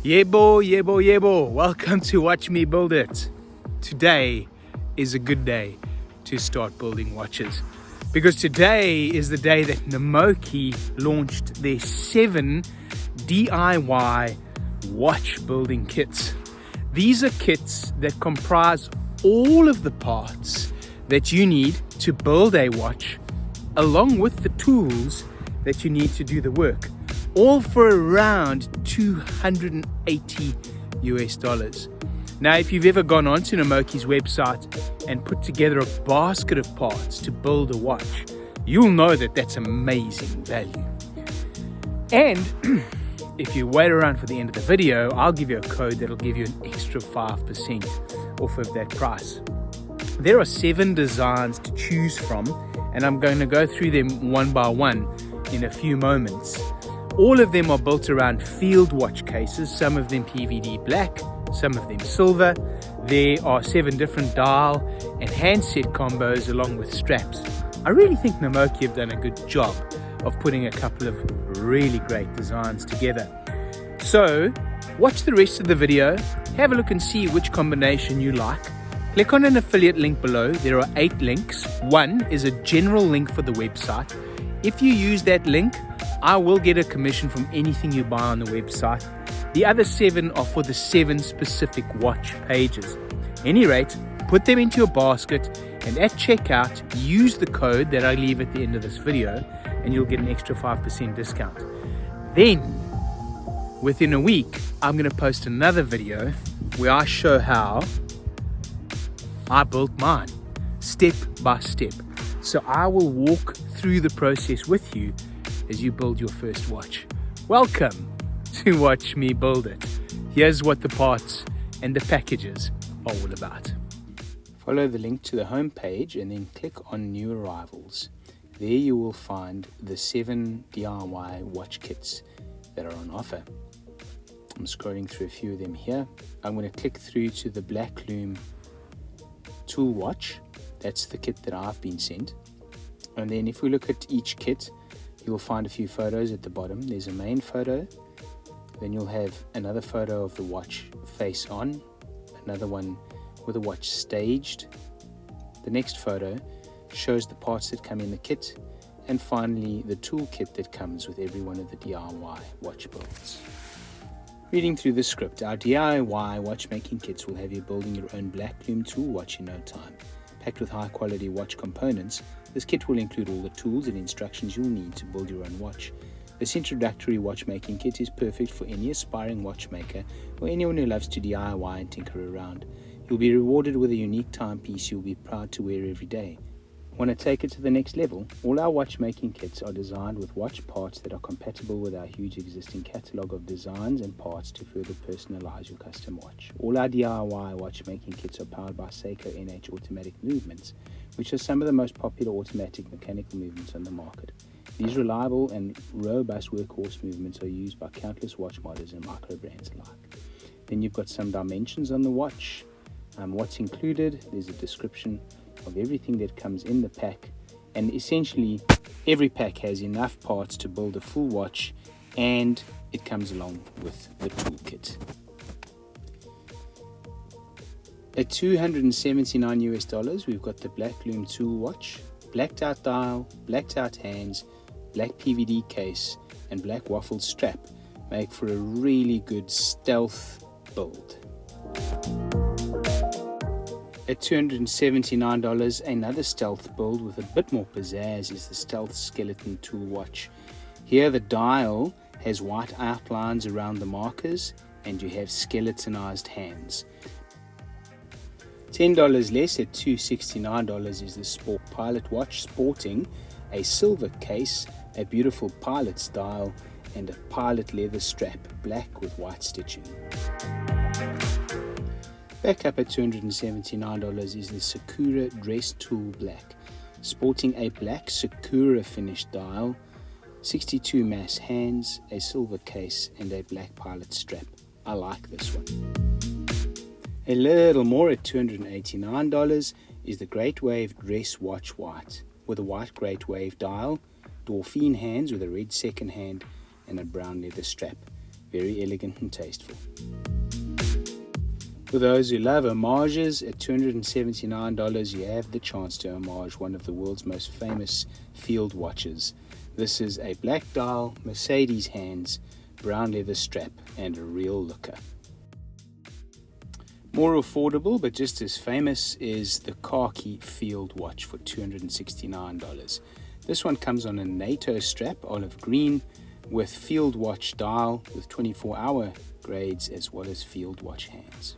Yebo. Welcome to Watch Me Build It. Today is a good day to start building watches because today is the day that Namoki launched their 7 DIY watch building kits. These are kits that comprise all of the parts that you need to build a watch, along with the tools that you need to do the work, all for around $280. Now, if you've ever gone onto Namoki's website and put together a basket of parts to build a watch, you'll know that that's amazing value. And if you wait around for the end of the video, I'll give you a code that'll give you an extra 5% off of that price. There are 7 designs to choose from, and I'm going to go through them one by one in a few moments. All of them are built around field watch cases, some of them PVD black, some of them silver. There are 7 different dial and handset combos along with straps. I really think Namoki have done a good job of putting a couple of really great designs together. So watch the rest of the video, have a look and see which combination you like. Click on an affiliate link below. There are 8 links. One is a general link for the website. If you use that link, I will get a commission from anything you buy on the website. The other 7 are for the 7 specific watch pages. At any rate, put them into your basket, and at checkout, use the code that I leave at the end of this video, and you'll get an extra 5% discount. Then, within a week, I'm going to post another video where I show how I built mine, step by step. So I will walk through the process with you as you build your first watch. Welcome to Watch Me Build It. Here's what the parts and the packages are all about. Follow the link to the home page and then click on New Arrivals. There you will find the 7 DIY watch kits that are on offer. I'm scrolling through a few of them here. I'm going to click through to the Black Loom tool watch. That's the kit that I've been sent. And then if we look at each kit, you'll find a few photos at the bottom. There's a main photo, then you'll have another photo of the watch face on, another one with the watch staged. The next photo shows the parts that come in the kit, and finally the tool kit that comes with every one of the DIY watch builds. Reading through the script, our DIY watchmaking kits will have you building your own Black Loom tool watch in no time. Packed with high quality watch components, this kit will include all the tools and instructions you'll need to build your own watch. This introductory watchmaking kit is perfect for any aspiring watchmaker or anyone who loves to DIY and tinker around. You'll be rewarded with a unique timepiece you'll be proud to wear every day. Want to take it to the next level? All our watchmaking kits are designed with watch parts that are compatible with our huge existing catalogue of designs and parts to further personalize your custom watch. All our DIY watchmaking kits are powered by Seiko NH automatic movements, which are some of the most popular automatic mechanical movements on the market. These reliable and robust workhorse movements are used by countless watch modders and micro brands alike. Then you've got some dimensions on the watch. What's included, there's a description of everything that comes in the pack, and essentially every pack has enough parts to build a full watch, and it comes along with the toolkit. At $279, we've got the Black Loom tool watch, blacked out dial, blacked out hands, black PVD case, and black waffled strap make for a really good stealth build. At $279, another stealth build with a bit more pizzazz is the Stealth Skeleton tool watch. Here the dial has white outlines around the markers, and you have skeletonized hands. $10 less at $269 is the Sport Pilot watch, sporting a silver case, a beautiful pilot's dial, and a pilot leather strap, black with white stitching. Back up at $279 is the Sakura Dress Tool Black, sporting a black Sakura finished dial, 62 mass hands, a silver case, and a black pilot strap. I like this one. A little more at $289 is the Great Wave Dress Watch White, with a white Great Wave dial, Dauphine hands with a red second hand, and a brown leather strap. very elegant and tasteful. For those who love homages, at $279 you have the chance to homage one of the world's most famous field watches. This is a black dial, Mercedes hands, brown leather strap, and a real looker. More affordable but just as famous is the khaki field watch for $269. This one comes on a NATO strap, olive green, with field watch dial with 24-hour grades as well as field watch hands.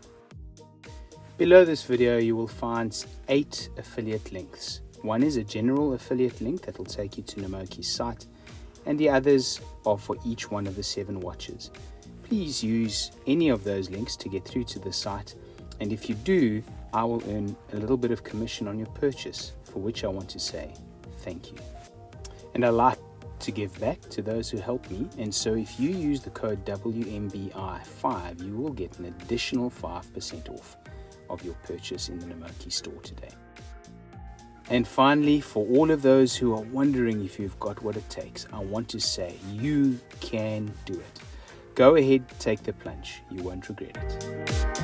Below this video you will find 8 affiliate links. One is a general affiliate link that will take you to Namoki's site, and the others are for each one of the 7 watches. Please use any of those links to get through to the site, and if you do, I will earn a little bit of commission on your purchase, for which I want to say thank you. And I like to give back to those who help me, and so if you use the code WMBI5 you will get an additional 5% off of your purchase in the Namoki store today. And finally, for all of those who are wondering if you've got what it takes, I want to say you can do it. Go ahead, take the plunge. You won't regret it.